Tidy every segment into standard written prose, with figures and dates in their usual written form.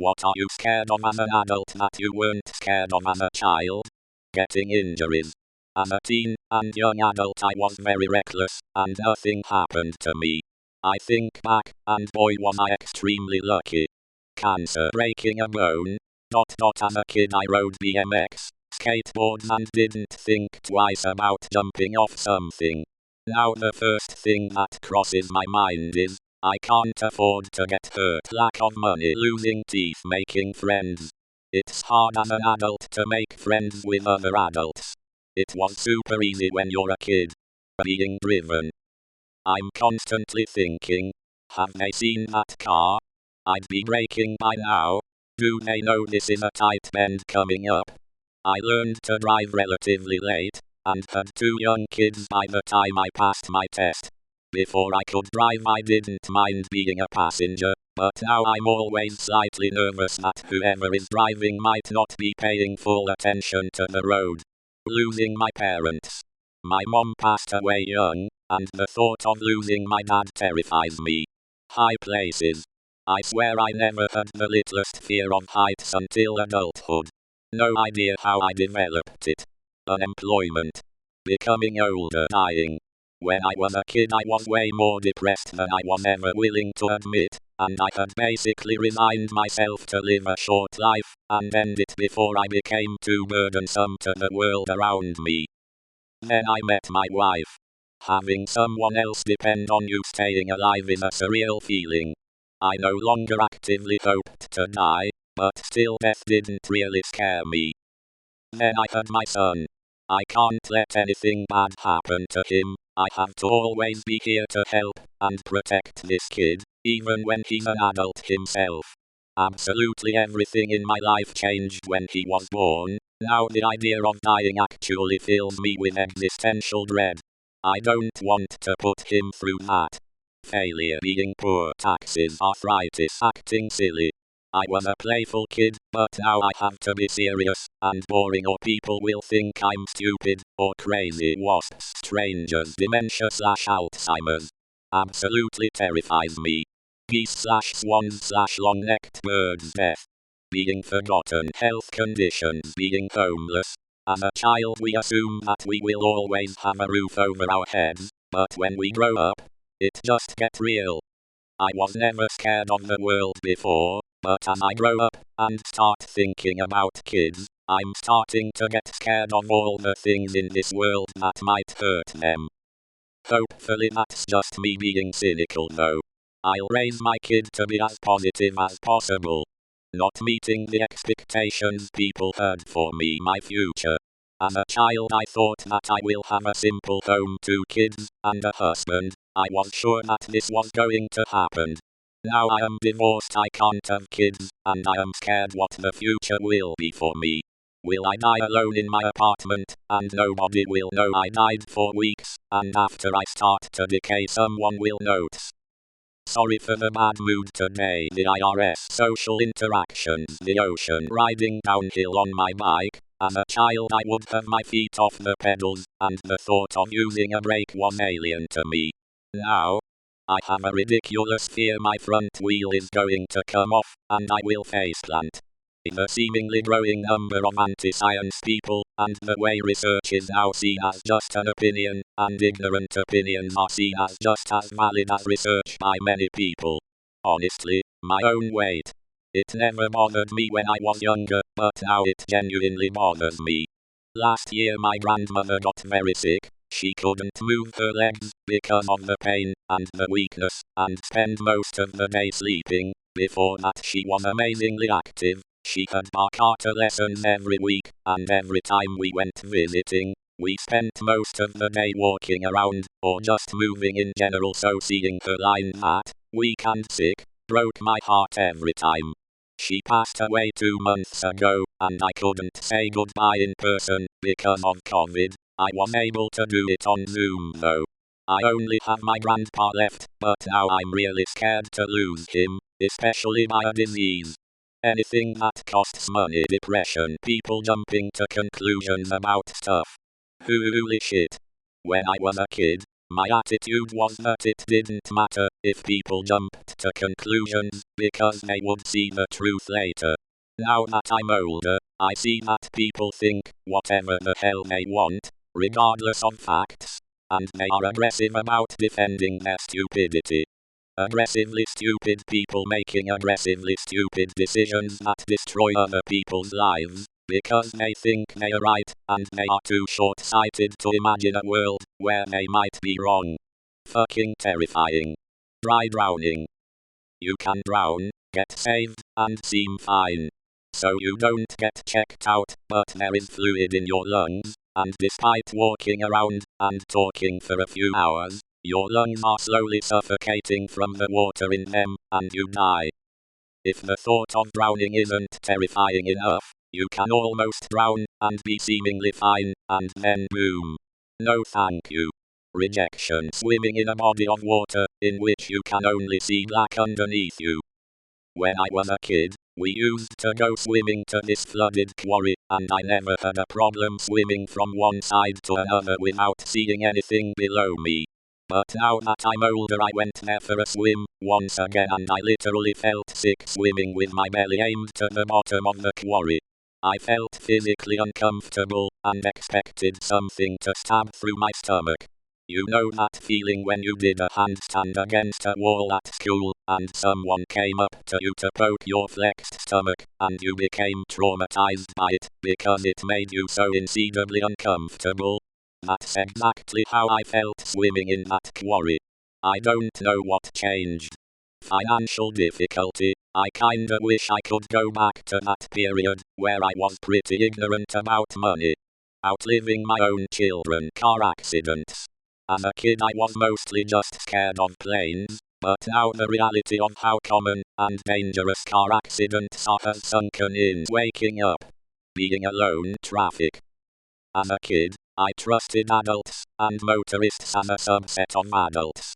What are you scared of as an adult that you weren't scared of as a child? Getting injuries. As a teen and young adult I was very reckless, and nothing happened to me. I think back, and boy was I extremely lucky. Cancer, breaking a bone. As a kid I rode BMX, skateboards and didn't think twice about jumping off something. Now the first thing that crosses my mind is, I can't afford to get hurt. Lack of money, losing teeth, making friends. It's hard as an adult to make friends with other adults. It was super easy when you're a kid. Being driven. I'm constantly thinking, have they seen that car? I'd be braking by now. Do they know this is a tight bend coming up? I learned to drive relatively late, and had 2 young kids by the time I passed my test. Before I could drive I didn't mind being a passenger, but now I'm always slightly nervous that whoever is driving might not be paying full attention to the road. Losing my parents. My mom passed away young, and the thought of losing my dad terrifies me. High places. I swear I never had the littlest fear of heights until adulthood. No idea how I developed it. Unemployment. Becoming older, dying. When I was a kid I was way more depressed than I was ever willing to admit, and I had basically resigned myself to live a short life, and end it before I became too burdensome to the world around me. Then I met my wife. Having someone else depend on you staying alive is a surreal feeling. I no longer actively hoped to die, but still death didn't really scare me. Then I had my son. I can't let anything bad happen to him. I have to always be here to help and protect this kid, even when he's an adult himself. Absolutely everything in my life changed when he was born. Now the idea of dying actually fills me with existential dread. I don't want to put him through that. Failure, being poor, taxes, arthritis, acting silly. I was a playful kid, but now I have to be serious and boring or people will think I'm stupid or crazy. Wasps, strangers, dementia/Alzheimer's. Absolutely terrifies me. Geese/swans/long-necked birds, death. Being forgotten, health conditions, being homeless. As a child we assume that we will always have a roof over our heads, but when we grow up, it just gets real. I was never scared of the world before, but as I grow up and start thinking about kids, I'm starting to get scared of all the things in this world that might hurt them. Hopefully that's just me being cynical though. I'll raise my kid to be as positive as possible. Not meeting the expectations people had for me, my future. As a child I thought that I will have a simple home, 2 kids, and a husband. I was sure that this was going to happen. Now I am divorced, I can't have kids, and I am scared what the future will be for me. Will I die alone in my apartment, and nobody will know I died for weeks, and after I start to decay someone will notice? Sorry for the bad mood today. The IRS, social interactions, the ocean, riding downhill on my bike. As a child I would have my feet off the pedals, and the thought of using a brake was alien to me. Now, I have a ridiculous fear my front wheel is going to come off, and I will faceplant. The seemingly growing number of anti-science people, and the way research is now seen as just an opinion, and ignorant opinions are seen as just as valid as research by many people. Honestly, my own weight. It never bothered me when I was younger, but now it genuinely bothers me. Last year my grandmother got very sick. She couldn't move her legs because of the pain and the weakness, and spent most of the day sleeping. Before that she was amazingly active. She had bar kata lessons every week, and every time we went visiting, we spent most of the day walking around, or just moving in general, so seeing her lying that weak and sick broke my heart every time. She passed away 2 months ago, and I couldn't say goodbye in person because of COVID. I was able to do it on Zoom though. I only have my grandpa left, but now I'm really scared to lose him, especially by a disease. Anything that costs money, depression, people jumping to conclusions about stuff. Holy shit. When I was a kid, My attitude was that it didn't matter if people jumped to conclusions, because they would see the truth later. Now that I'm older, I see that people think whatever the hell they want, regardless of facts, and they are aggressive about defending their stupidity. Aggressively stupid people making aggressively stupid decisions that destroy other people's lives, because they think they are right, and they are too short-sighted to imagine a world where they might be wrong. Fucking terrifying. Dry drowning. You can drown, get saved, and seem fine. So you don't get checked out, but there is fluid in your lungs, and despite walking around and talking for a few hours, your lungs are slowly suffocating from the water in them, and you die. If the thought of drowning isn't terrifying enough, you can almost drown and be seemingly fine, and then boom. No thank you. Rejection. Swimming in a body of water in which you can only see black underneath you. When I was a kid, we used to go swimming to this flooded quarry, and I never had a problem swimming from one side to another without seeing anything below me. But now that I'm older, I went there for a swim once again, and I literally felt sick swimming with my belly aimed to the bottom of the quarry. I felt physically uncomfortable and expected something to stab through my stomach. You know that feeling when you did a handstand against a wall at school, and someone came up to you to poke your flexed stomach, and you became traumatized by it, because it made you so inseparably uncomfortable? That's exactly how I felt swimming in that quarry. I don't know what changed. Financial difficulty. I kinda wish I could go back to that period, where I was pretty ignorant about money. Outliving my own children. Car accidents. As a kid I was mostly just scared of planes, but now the reality of how common and dangerous car accidents are has sunken in. Waking up. Being alone. Traffic. As a kid, I trusted adults and motorists as a subset of adults.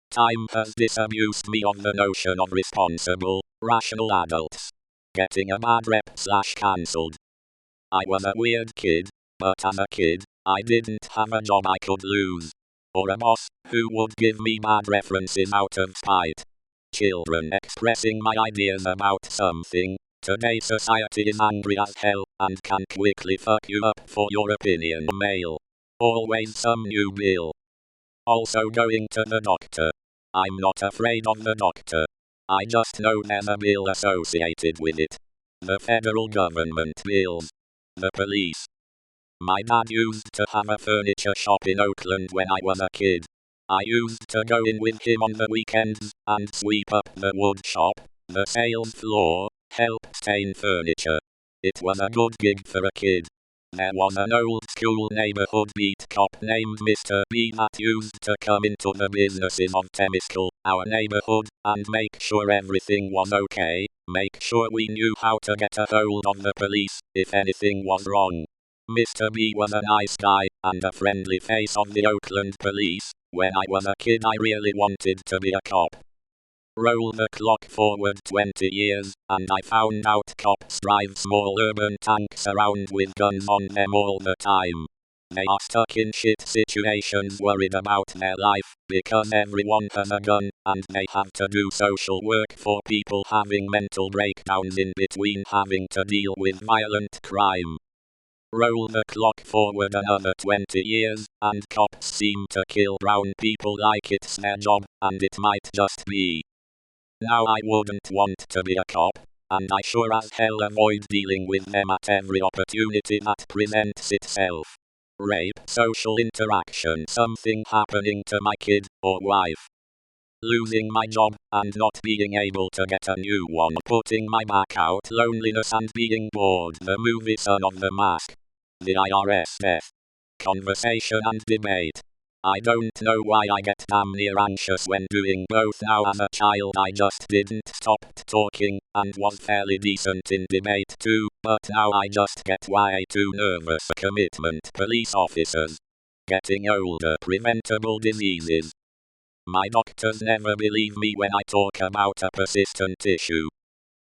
Time has disabused me of the notion of responsible, rational adults. Getting a bad rep/cancelled. I was a weird kid, but as a kid, I didn't have a job I could lose. Or a boss who would give me bad references out of spite. Children expressing my ideas about something. Today society is angry as hell and can quickly fuck you up for your opinion. Mail. Always some new bill. Also going to the doctor. I'm not afraid of the doctor. I just know there's a bill associated with it. The federal government bills. The police. My dad used to have a furniture shop in Oakland when I was a kid. I used to go in with him on the weekends and sweep up the wood shop, the sales floor, help stain furniture. It was a good gig for a kid. There was an old school neighborhood beat cop named Mr. B that used to come into the businesses of Temescal, our neighborhood, and make sure everything was okay, make sure we knew how to get a hold on the police if anything was wrong. Mr. B was a nice guy and a friendly face of the Oakland police. When I was a kid I really wanted to be a cop. Roll the clock forward 20 years, and I found out cops drive small urban tanks around with guns on them all the time. They are stuck in shit situations worried about their life, because everyone has a gun, and they have to do social work for people having mental breakdowns in between having to deal with violent crime. Roll the clock forward another 20 years, and cops seem to kill brown people like it's their job, and it might just be. Now I wouldn't want to be a cop, and I sure as hell avoid dealing with them at every opportunity that presents itself. Rape, social interaction, something happening to my kid or wife. Losing my job and not being able to get a new one, putting my back out, loneliness and being bored, the movie Son of the Mask. The IRS death. Conversation and debate. I don't know why I get damn near anxious when doing both now. As a child I just didn't stop talking, and was fairly decent in debate too, but now I just get way too nervous. Commitment. Police officers. Getting older. Preventable diseases. My doctors never believe me when I talk about a persistent issue.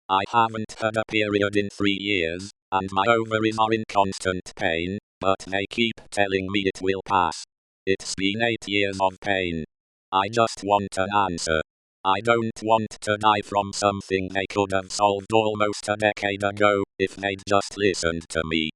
I haven't had a period in 3 years, and my ovaries are in constant pain, but they keep telling me it will pass. It's been 8 years of pain. I just want an answer. I don't want to die from something they could have solved almost a decade ago, if they'd just listened to me.